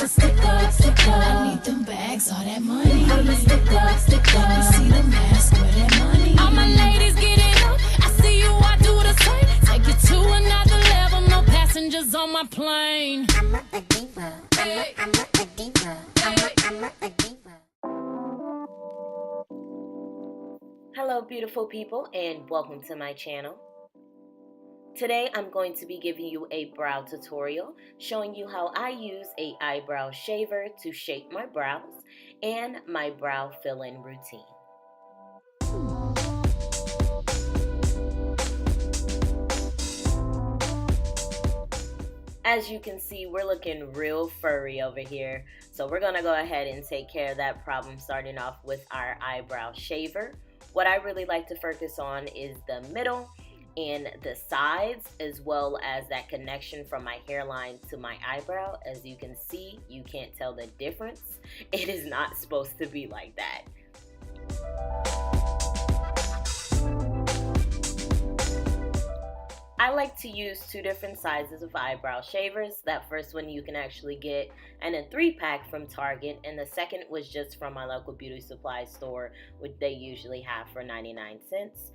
a sticker, sticker. I need them bags, all that money. I'm a sticker, sticker. You see the mask, where that money. All my ladies get it up. I see you, I do the same. Take it to another level. No passengers on my plane. I'm a diva. I'm a diva. I'm a diva. Hello beautiful people and welcome to my channel. Today I'm going to be giving you a brow tutorial showing you how I use a eyebrow shaver to shape my brows and my brow fill-in routine. As you can see, we're looking real furry over here, so we're gonna go ahead and take care of that problem starting off with our eyebrow shaver. What I really like to focus on is the middle and the sides, as well as that connection from my hairline to my eyebrow. As you can see, you can't tell the difference. It is not supposed to be like that. I like to use two different sizes of eyebrow shavers. That first one you can actually get in a 3-pack from Target, and the second was just from my local beauty supply store, which they usually have for 99 cents.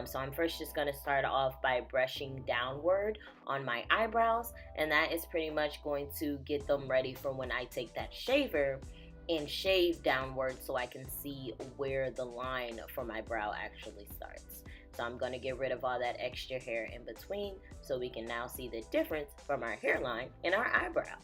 So I'm first just going to start off by brushing downward on my eyebrows, and that is pretty much going to get them ready for when I take that shaver and shave downward so I can see where the line for my brow actually starts. So I'm going to get rid of all that extra hair in between so we can now see the difference from our hairline and our eyebrow.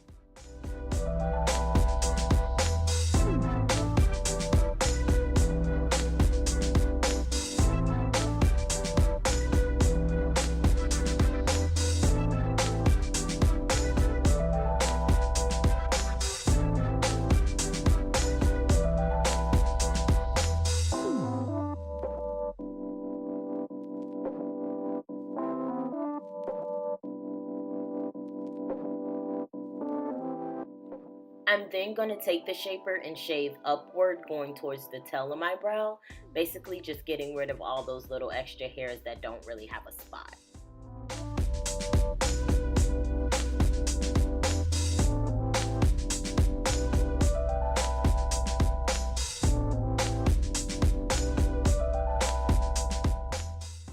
I'm then going to take the shaper and shave upward, going towards the tail of my brow, basically just getting rid of all those little extra hairs that don't really have a spot.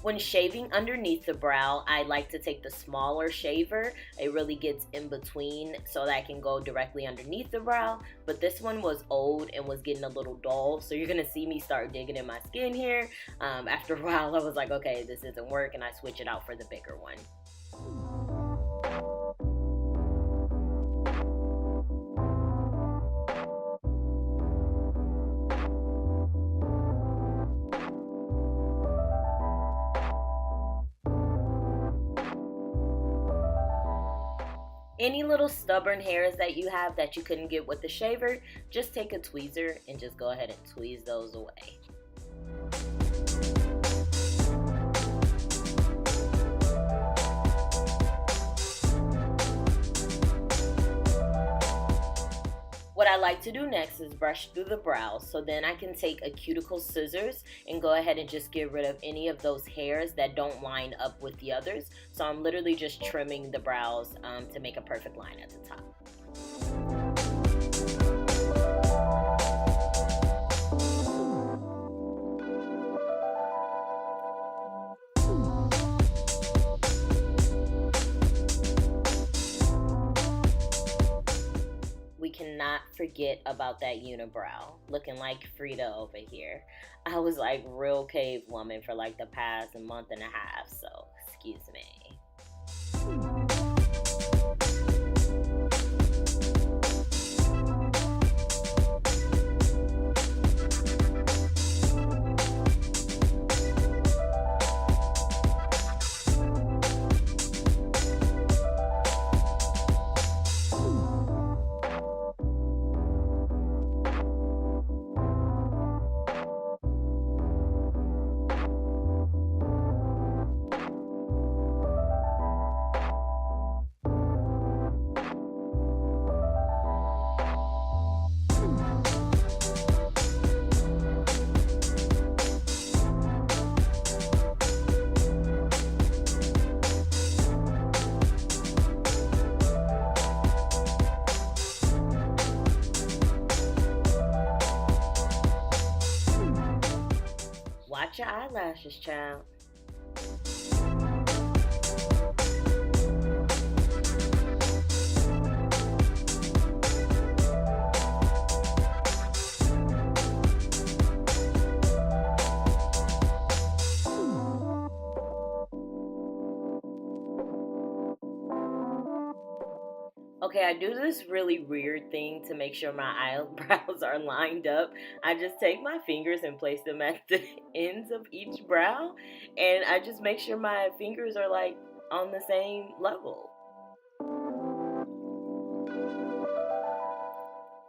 When shaving underneath the brow, I like to take the smaller shaver. It really gets in between so that I can go directly underneath the brow. But this one was old and was getting a little dull, so you're gonna see me start digging in my skin here. After a while, I was like, okay, this isn't working. I switch it out for the bigger one. Any little stubborn hairs that you have that you couldn't get with the shaver, just take a tweezer and just go ahead and tweeze those away. What I like to do next is brush through the brows, so then I can take a cuticle scissors and go ahead and just get rid of any of those hairs that don't line up with the others. So I'm literally just trimming the brows to make a perfect line at the top. Cannot forget about that unibrow, looking like Frida over here. I was like real cave woman for like the past month and a half, so excuse me. Got your eyelashes, child. Okay, I do this really weird thing to make sure my eyebrows are lined up. I just take my fingers and place them at the ends of each brow, and I just make sure my fingers are like on the same level.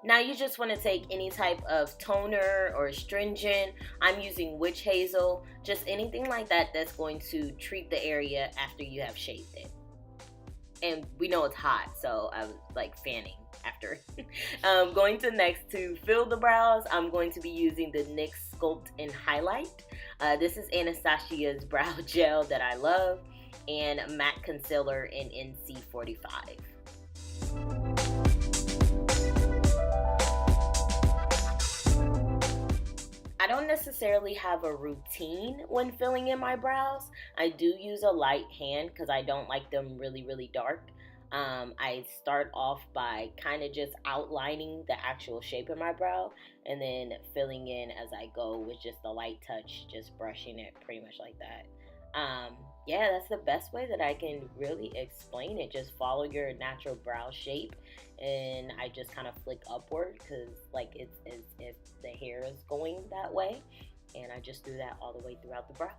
Now you just want to take any type of toner or astringent. I'm using witch hazel, just anything like that that's going to treat the area after you have shaved it. And we know it's hot, so I was like fanning after. Going to next to fill the brows, I'm going to be using the NYX Sculpt and Highlight. This is Anastasia's brow gel that I love, and matte concealer in NC45. I don't necessarily have a routine when filling in my brows. I do use a light hand because I don't like them really, really dark. I start off by kind of just outlining the actual shape of my brow and then filling in as I go with just a light touch, just brushing it pretty much like that. Yeah, that's the best way that I can really explain it. Just follow your natural brow shape, and I just kind of flick upward because like it's as if the hair is going that way, and I just do that all the way throughout the brow.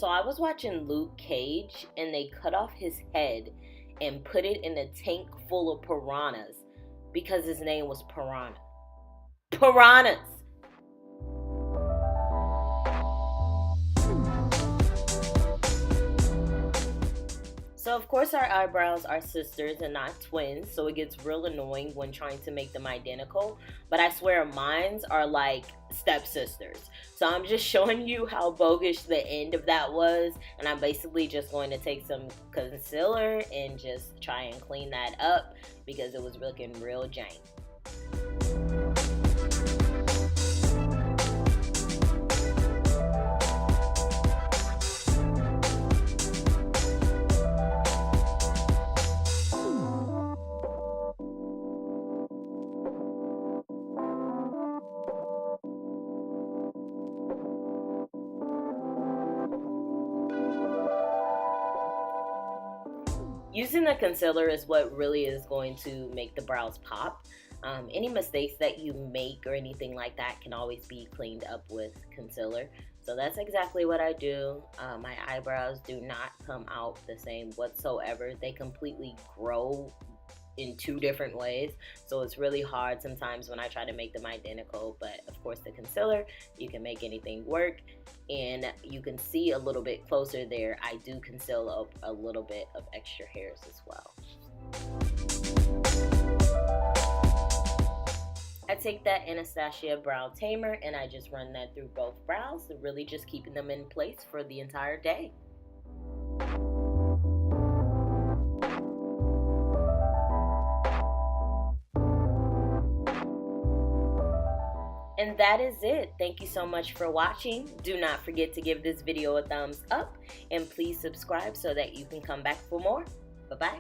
So I was watching Luke Cage and they cut off his head and put it in a tank full of piranhas because his name was Piranha. Piranhas! So of course our eyebrows are sisters and not twins, so it gets real annoying when trying to make them identical. But I swear mine's are like stepsisters. So I'm just showing you how bogus the end of that was, and I'm basically just going to take some concealer and just try and clean that up because it was looking real jank. Using the concealer is what really is going to make the brows pop. Any mistakes that you make or anything like that can always be cleaned up with concealer. So that's exactly what I do. My eyebrows do not come out the same whatsoever. They completely grow in two different ways, so it's really hard sometimes when I try to make them identical. But of course the concealer, you can make anything work. And you can see a little bit closer there, I do conceal up a little bit of extra hairs as well. I take that Anastasia brow tamer and I just run that through both brows, really just keeping them in place for the entire day. And that is it. Thank you so much for watching. Do not forget to give this video a thumbs up and please subscribe so that you can come back for more. Bye-bye.